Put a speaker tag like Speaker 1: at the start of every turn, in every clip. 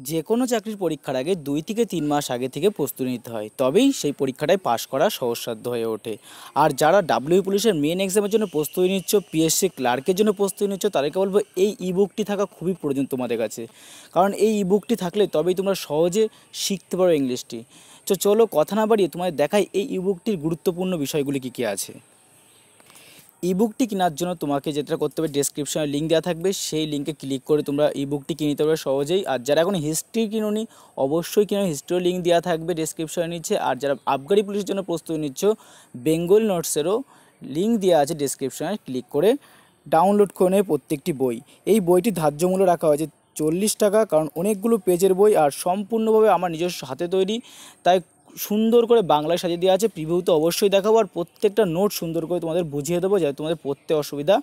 Speaker 1: যে কোনো চাকরির পরীক্ষার আগে 2 থেকে 3 মাস আগে থেকে প্রস্তুতি নিতে হয়, তবেই সেই পরীক্ষাটায় পাশ করা সহজসাধ্য হয়ে ওঠে। আর যারা ডাব্লিউ পুলিশের মেন এক্সামের জন্য প্রস্তুতি নিচ্ছ, পিএসসি ক্লার্কের জন্য প্রস্তুতি নিচ্ছ, তাদেরকে বলবো এই ইবুকটি থাকা খুবই প্রয়োজন তোমাদের কাছে। কারণ এই ইবুকটি থাকলে তবেই তোমরা সহজে শিখতে পারো ইংলিশটি। তো চলো কথা না বাড়িয়ে তোমাদের দেখাই এই ইবুকটির গুরুত্বপূর্ণ বিষয়গুলি কী কী আছে। ইবুকটি কেনার জন্য তোমাকে যেটা করতে হবে, ডেসক্রিপশনে লিঙ্ক দেওয়া থাকবে, সেই লিঙ্কে ক্লিক করে তোমরা ইবুকটি কিনে নিতে পারবে সহজেই। আর যারা এখন হিস্ট্রি কিনোনি অবশ্যই কিনো, হিস্ট্রির লিঙ্ক দেওয়া থাকবে ডেসক্রিপশনে নিচে। আর যারা আবগারি পুলিশের জন্য প্রস্তুতি নিচ্ছ, বেঙ্গল নোটসেরও লিঙ্ক দেওয়া আছে ডেসক্রিপশনে, ক্লিক করে ডাউনলোড করে নেবে প্রত্যেকটি বই। এই বইটি ধার্য মূল্য রাখা হয়েছে 40 টাকা, কারণ অনেকগুলো পেজের বই আর সম্পূর্ণভাবে আমার নিজস্ব হাতে তৈরি, তাই সুন্দর করে বাংলায় সাজিয়ে দেওয়া আছে। প্রিভিউ তো অবশ্যই দেখাবো, আর প্রত্যেকটা নোট সুন্দর করে তোমাদের বুঝিয়ে দেবো যাতে তোমাদের পড়তে অসুবিধা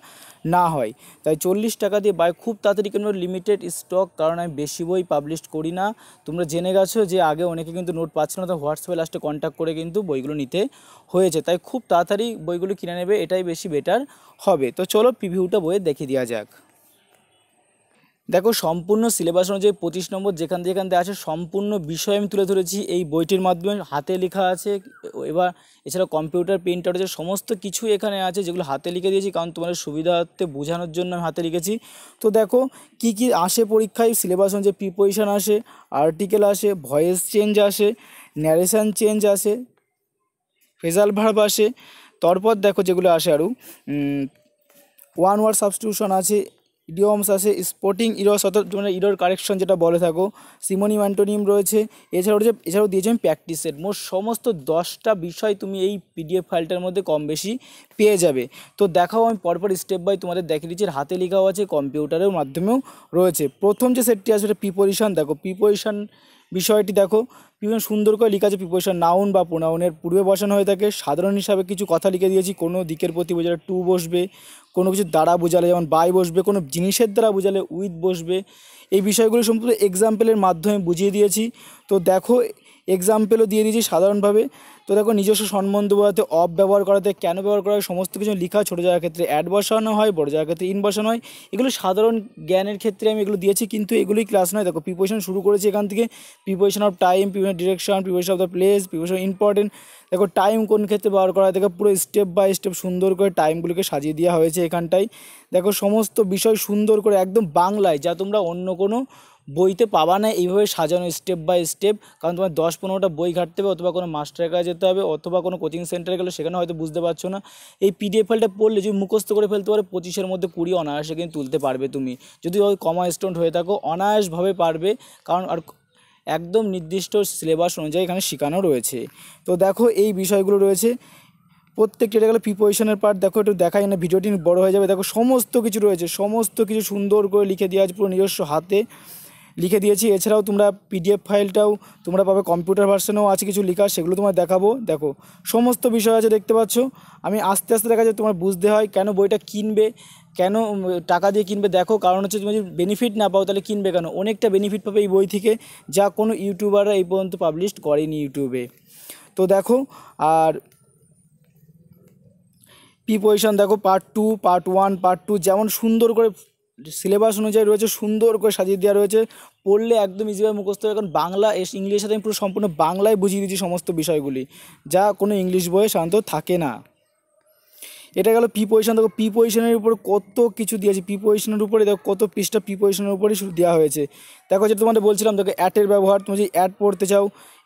Speaker 1: না হয়। তাই 40 টাকা দিয়ে বাই, খুব তাড়াতাড়ি কেন, লিমিটেড স্টক, কারণ আমি বেশি বই পাবলিশ করি না। তোমরা জেনে গেছো যে আগে অনেকে কিন্তু নোট পাচ্ছিল না, তো হোয়াটসঅ্যাপে লাস্টে কন্ট্যাক্ট করে কিন্তু বইগুলো নিতে হয়েছে। তাই খুব তাড়াতাড়ি বইগুলো কিনে নেবে, এটাই বেশি বেটার হবে। তো চলো প্রিভিউটা বইয়ে দেখিয়ে দেওয়া যাক। দেখো, সম্পূর্ণ সিলেবাস অনুযায়ী 25 নম্বর যেখান দিয়ে আছে সম্পূর্ণ বিষয় আমি তুলে ধরেছি এই বইটির মাধ্যমে, হাতে লেখা আছে। এবার এছাড়া কম্পিউটার প্রিন্ট আউট আছে, সমস্ত কিছু এখানে আছে যেগুলো হাতে লিখে দিয়েছি, কারণ তোমাদের সুবিধার্থে বোঝানোর জন্য আমি হাতে লিখেছি। তো দেখো কি কি আসে পরীক্ষায়, সিলেবাস অনুযায়ী প্রিপোজিশন আসে, আর্টিকেল আসে, ভয়েস চেঞ্জ আসে, ন্যারেশন চেঞ্জ আসে, ফ্রেজাল ভার্ব আসে। তারপর দেখো যেগুলো আসে আরও ওয়ান ওয়ার্ড সাবস্টিটিউশন আছে, ইডিয়মস আছে, স্পোর্টিং ইরস অর্থাৎ তোমরা ইরর কারেকশন যেটা বলে থাকো, সিমোনিম অ্যান্টোনিম রয়েছে। এছাড়াও দিয়েছি আমি প্র্যাকটিস সেট। মোট সমস্ত 10টা বিষয় তুমি এই পিডিএফ ফাইলটার মধ্যে কম বেশি পেয়ে যাবে। তো দেখাও, আমি পরপর স্টেপ বাই তোমাদের দেখিয়ে দিচ্ছি। হাতে লেখাও আছে, কম্পিউটারের মাধ্যমেও রয়েছে। প্রথম যে সেটটি আছে সেটা প্রিপোজিশন। দেখো প্রিপোজিশন বিষয়টি দেখো, বিভিন্ন সুন্দর করে লেখা আছে। প্রিপোজিশন নাউন বা প্রোনাউনের পূর্বে বসানো হয়ে থাকে। সাধারণ হিসাবে কিছু কথা লিখে দিয়েছি, কোনো দিকের প্রতি বোঝালে টু বসবে, কোনো কিছু দ্বারা বোঝালে যেমন বাই বসবে, কোনো জিনিসের দ্বারা বোঝালে উইথ বসবে। এই বিষয়গুলো সম্পূর্ণ এক্সাম্পলের মাধ্যমে বুঝিয়ে দিয়েছি। তো দেখো এক্সাম্পলও দিয়ে দিয়েছি সাধারণভাবে। তো দেখো নিজস্ব সম্বন্ধ বোঝাতে অফ ব্যবহার করাতে, কেন ব্যবহার করা হয় সমস্ত কিছু লেখা। ছোটো জায়গার ক্ষেত্রে অ্যাড বসানো হয়, বড়ো জায়গার ক্ষেত্রে ইন বসানো হয়। এগুলো সাধারণ জ্ঞানের ক্ষেত্রে আমি এগুলো দিয়েছি, কিন্তু এগুলোই ক্লাস নয়। দেখো প্রিপোজিশন শুরু করেছি এখান থেকে, preposition of time, preposition direction, preposition of the place, preposition important. দেখো টাইম কোন ক্ষেত্রে ব্যবহার করা হয়, দেখো পুরো স্টেপ বাই স্টেপ সুন্দর করে টাইমগুলোকে সাজিয়ে দেওয়া হয়েছে এখানটায়। দেখো সমস্ত বিষয় সুন্দর করে একদম বাংলায়, যা তোমরা অন্য কোনো বইতে পাবা না এইভাবে সাজানো স্টেপ বাই স্টেপ। কারণ তোমার 10-15টা বই ঘাঁটতে হবে, অথবা কোনো মাস্টারের কাছে যেতে হবে, অথবা কোনো কোচিং সেন্টারে গেলে সেখানে হয়তো বুঝতে পারছো না। এই পিডিএফ ফাইলটা পড়লে যদি মুখস্থ করে ফেলতে পারো, 25-এর মধ্যে 20 অনায়াসে কিন্তু তুলতে পারবে তুমি। যদি ওই কমা স্টুডেন্ট হয়ে থাকো অনায়াসভাবে পারবে, কারণ আর একদম নির্দিষ্ট সিলেবাস অনুযায়ী এখানে শেখানো রয়েছে। তো দেখো এই বিষয়গুলো রয়েছে প্রত্যেকটা। এটা গেলো প্রিপোজিশনের পার্ট। দেখো একটু দেখাই না, ভিডিওটি বড় হয়ে যাবে। দেখো সমস্ত কিছু রয়েছে, সমস্ত কিছু সুন্দর করে লিখে দেওয়া আছে, পুরো নিজস্ব হাতে লিখে দিয়েছি। এছাড়াও তোমরা পিডিএফ ফাইলটাও তোমরা পাবে, কম্পিউটার ভার্সনেও আছে কিছু লেখা, সেগুলো তোমার দেখাবো। দেখো সমস্ত বিষয় আছে, দেখতে পাচ্ছ। আমি আস্তে আস্তে দেখা যায়, তোমার বুঝতে হয় কেন বইটা কিনবে, কেন টাকা দিয়ে কিনবে। দেখো কারণ হচ্ছে তুমি যদি বেনিফিট না পাও তাহলে কিনবে কেন। অনেকটা বেনিফিট পাবে এই বই থেকে, যা কোনো ইউটিউবাররা এই পর্যন্ত পাবলিশ করেনি ইউটিউবে। তো দেখো আর প্রিপোজিশন দেখো পার্ট 2, পার্ট 1, পার্ট 2 যেমন সুন্দর করে সিলেবাস অনুযায়ী রয়েছে, সুন্দর করে সাজিয়ে দেওয়া রয়েছে। পড়লে একদম ইজিভাবে মুখস্থ হবে, কারণ বাংলা ইংলিশের সাথে আমি পুরো সম্পূর্ণ বাংলায় বুঝিয়ে দিচ্ছি সমস্ত বিষয়গুলি, যা কোনো ইংলিশ বইয়ে সাধারণত থাকে না। এটা গেল প্রিপোজিশন। দেখো প্রিপোজিশনের উপরে কত কিছু দিয়েছি, প্রিপোজিশনের উপরে দেখো কত পৃষ্ঠা প্রিপোজিশনের উপরেই শুধু দেওয়া হয়েছে। দেখো যেটা তোমাদের বলছিলাম, দেখো অ্যাটের ব্যবহার, তুমি যদি অ্যাড পড়তে চাও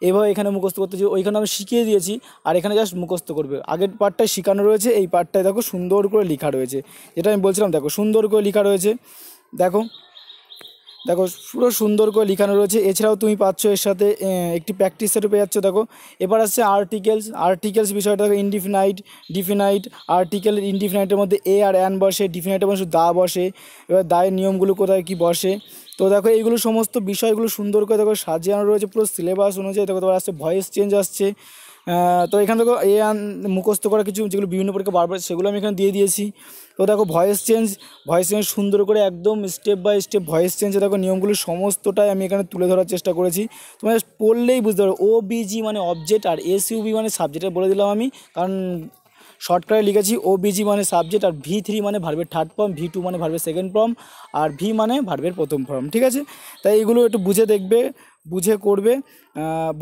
Speaker 1: এভাবে এখানে মুখস্থ করতে চাও, ওইখানে আমি শিখিয়ে দিয়েছি, আর এখানে জাস্ট মুখস্থ করবে। আগের পার্টটায় শেখানো রয়েছে, এই পার্টটায় দেখো সুন্দর করে লেখা রয়েছে, যেটা আমি বলছিলাম। দেখো সুন্দর করে লেখা রয়েছে, দেখো দেখো পুরো সুন্দর করে লেখানো রয়েছে। এছাড়াও তুমি পাচ্ছ এর সাথে একটি প্র্যাকটিস সেটও পেয়ে যাচ্ছ। দেখো এবার আসছে আর্টিকেলস বিষয়টা। দেখো ইনডিফিনাইট, ডিফিনাইট, আর্টিকেলের ইনডিফিনাইটের মধ্যে এ আর অ্যান বসে, ডিফিনাইটের মধ্যে দা বসে। এবার দায়ের নিয়মগুলো কোথায় কী বসে। তো দেখো এইগুলো সমস্ত বিষয়গুলো সুন্দর করে দেখো সাজিয়ানো রয়েছে পুরো সিলেবাস অনুযায়ী। দেখো তোমার আসছে ভয়েস চেঞ্জ আসছে। তো এখানে দেখো মুখস্থ করা কিছু যেগুলো বিভিন্ন পরীক্ষা বারবার, সেগুলো আমি এখানে দিয়ে দিয়েছি। তো দেখো ভয়েস চেঞ্জ সুন্দর করে একদম step by step voice change দেখো নিয়মগুলো সমস্তটাই আমি এখানে তুলে ধরার চেষ্টা করেছি। তোমরা পড়লেই বুঝতে পারো। OBG মানে অবজেক্ট, আর SUB মানে সাবজেক্ট বলে দিলাম আমি, কারণ শর্টকাটে লিখেছি ওবিজি মানে সাবজেক্ট, আর V3 মানে ভার্বের থার্ড ফর্ম, V2 মানে ভার্বের সেকেন্ড ফর্ম, আর V মানে ভার্বের প্রথম ফর্ম। ঠিক আছে, তাই এগুলো একটু বুঝে দেখবে, বুঝে করবে।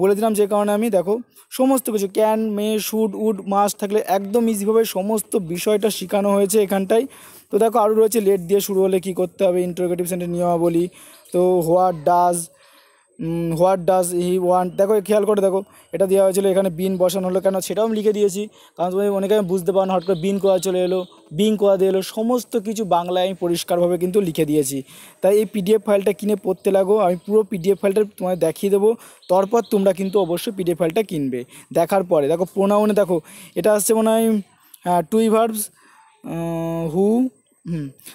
Speaker 1: বলে দিলাম যে কারণে আমি দেখো সমস্ত কিছু can, may, should, would, must থাকলে একদম ইজিভাবে সমস্ত বিষয়টা শেখানো হয়েছে এখানটায়। তো দেখো আরও রয়েছে লেট দিয়ে শুরু হলে কী করতে হবে, ইন্টারোগেটিভ সেন্টেন্স নিয়মাবলী। তো হোয়াট ডাজ হি ওয়ান্ট, দেখো খেয়াল করে দেখো এটা দেওয়া হয়েছিল, এখানে বিন বসানো হলো কেন সেটাও আমি লিখে দিয়েছি, কারণ তুমি অনেকে আমি বুঝতে পারো না, হট করে বিন কোয়া চলে এলো, বিং কোয়া দিয়ে এলো, সমস্ত কিছু বাংলায় আমি পরিষ্কারভাবে কিন্তু লিখে দিয়েছি। তাই এই PDF ফাইলটা কিনে পড়তে লাগো, আমি পুরো PDF ফাইলটা তোমায় দেখিয়ে দেবো, তারপর তোমরা কিন্তু অবশ্যই PDF ফাইলটা কিনবে। দেখার পরে দেখো প্রোনাউনে দেখো এটা আসছে মনে হয় টুই ভার্বস, হু,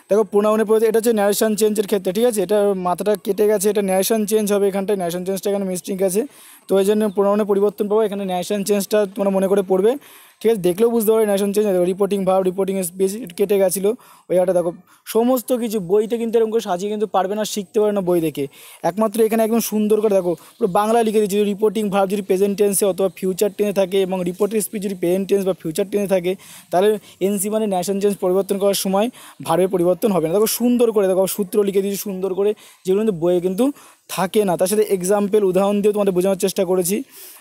Speaker 1: দেখো প্রোনাউনে পড়েছে, এটা হচ্ছে ন্যারেশন চেঞ্জের ক্ষেত্রে। ঠিক আছে, এটা মাথাটা কেটে গেছে, এটা ন্যারেশন চেঞ্জ হবে এখানটায়, ন্যারেশন চেঞ্জটা এখানে মিস্টেক আছে, তো এই জন্য প্রোনাউনে পরিবর্তন পাবো, এখানে ন্যারেশন চেঞ্জটা তোমরা মনে করে পড়বে। ঠিক আছে, দেখলেও বুঝতে পারবে narration change, reporting verb, reporting speech কেটে গেছিলো ওই একটা। দেখো সমস্ত কিছু বইতে কিন্তু এরকম করে সাজিয়ে কিন্তু পারবে না, শিখতে পারবে না বই দেখে, একমাত্র এখানে একদম সুন্দর করে দেখো পুরো বাংলা লিখে দিচ্ছি। রিপোর্টিং ভার্ব যদি প্রেজেন্ট টেন্সে অথবা ফিউচার টেনে থাকে, এবং রিপোর্টের স্পিচ যদি প্রেজেন্ট টেন্স বা ফিউচার টেনে থাকে, তাহলে NC মানে ন্যারেশন চেঞ্জ পরিবর্তন করার সময় ভার্বের পরিবর্তন হবে না। দেখো সুন্দর করে দেখো সূত্র লিখে দিয়েছি সুন্দর করে, যেগুলো কিন্তু বইয়ে কিন্তু থাকে না, তার সাথে এক্সাম্পল উদাহরণ দিয়েও তোমাদের বোঝানোর চেষ্টা করেছি।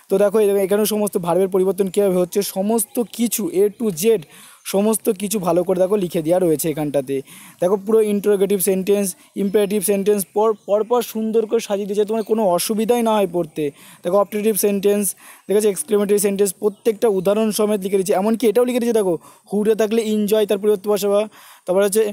Speaker 1: তো দেখো এখানেও সমস্ত ভার্বের পরিবর্তন কীভাবে হচ্ছে, সমস্ত কিছু A to Z সমস্ত কিছু ভালো করে দেখো লিখে দেওয়া রয়েছে এখানটাতে। দেখো পুরো ইন্টারোগেটিভ সেন্টেন্স, ইম্পারেটিভ সেন্টেন্স পরপর সুন্দর করে সাজিয়ে দিয়েছে, তোমার কোনো অসুবিধাই না হয় পড়তে। দেখো অপটেটিভ সেন্টেন্স, ঠিক আছে, এক্সক্লেমেটরি সেন্টেন্স প্রত্যেকটা উদাহরণ সমেত লিখে দিয়েছে, এমনকি এটাও লিখে দিয়েছে দেখো হুডে থাকলে এনজয় তার পরিবর্তে বসাবা, তারপর হচ্ছে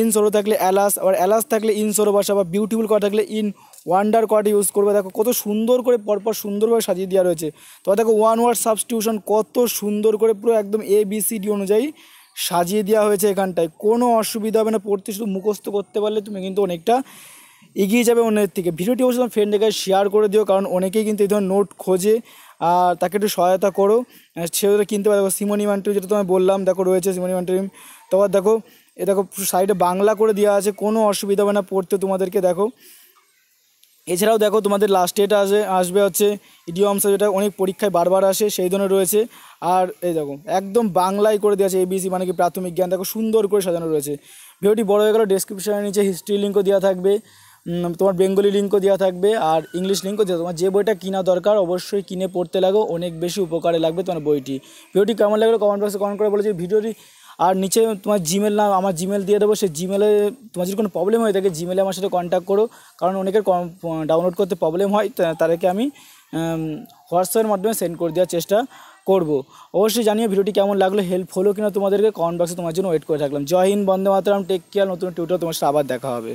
Speaker 1: ইন সরো থাকলে অ্যালাস, আবার অ্যালাস থাকলে ইন সরো বসাবা, বিউটিফুল করা থাকলে ইন ওয়ান্ডার করাটা ইউজ করবে। দেখো কত সুন্দর করে পরপর সুন্দরভাবে সাজিয়ে দেওয়া রয়েছে। তো দেখো ওয়ান ওয়ার্ড সাবস্টিটিউশন কত সুন্দর করে পুরো একদম ABCD অনুযায়ী সাজিয়ে দেওয়া হয়েছে এখানটায়, কোনো অসুবিধা হবে না পড়তে, শুধু মুখস্থ করতে পারলে তুমি কিন্তু অনেকটা এগিয়ে যাবে অন্যের থেকে। ভিডিওটি অবশ্যই তোমার ফ্রেন্ডের কাছে শেয়ার করে দিও, কারণ অনেকেই কিন্তু এই ধরনের নোট খোঁজে, আর তাকে একটু সহায়তা করো, সেটা কিনতে পারে। দেখো সিমোনি মান্ট্রিম যেটা তোমায় বললাম, দেখো রয়েছে সিমোনি মান্ট্রিম। তারপর দেখো এ দেখো সাইডে বাংলা করে দেওয়া আছে, কোনো অসুবিধা হবে না পড়তে তোমাদেরকে। দেখো এছাড়াও দেখো তোমাদের লাস্টে এটা আসবে হচ্ছে ইডিয়মস, যেটা অনেক পরীক্ষায় বারবার আসে, সেই ধরনের রয়েছে। আর এই দেখো একদম বাংলায় করে দেওয়া আছে, ABC মানে কি প্রাথমিক জ্ঞান, দেখো সুন্দর করে সাজানো রয়েছে। ভিডিওটি বড় হয়ে গেল, ডেসক্রিপশনের নিচে হিস্ট্রি লিঙ্কও দেওয়া থাকবে, তোমার বেঙ্গলি লিঙ্কও দেওয়া থাকবে, আর ইংলিশ লিঙ্কও দেওয়া। তোমার যে বইটা কিনা দরকার অবশ্যই কিনে পড়তে লাগো, অনেক বেশি উপকারে লাগবে তোমার বইটি। ভিডিওটি কেমন লাগলো কমেন্ট বক্সে কমেন্ট করে বলেছি ভিডিওটি। আর নিচে তোমার জিমেল নাম, আমার জিমেল দিয়ে দেবো, সেই জিমেলে তোমার যদি কোনো প্রবলেম হয়ে থাকে জিমেলে আমার সাথে কন্ট্যাক্ট করো, কারণ অনেকের ডাউনলোড করতে প্রবলেম হয়, তাদেরকে আমি হোয়াটসঅ্যাপের মাধ্যমে সেন্ড করে দেওয়ার চেষ্টা করব। অবশ্যই জানিয়ে ভিডিওটি কেমন লাগলো, হেল্প হলো কিনা তোমাদেরকে, কমেন্ট বক্সে তোমার জন্য ওয়েট করে থাকলাম। জয় হিন্দ, বন্দে মাতরম, টেক কেয়ার, নতুন টিউটোরিয়াল তোমার সাথে আবার দেখা হবে।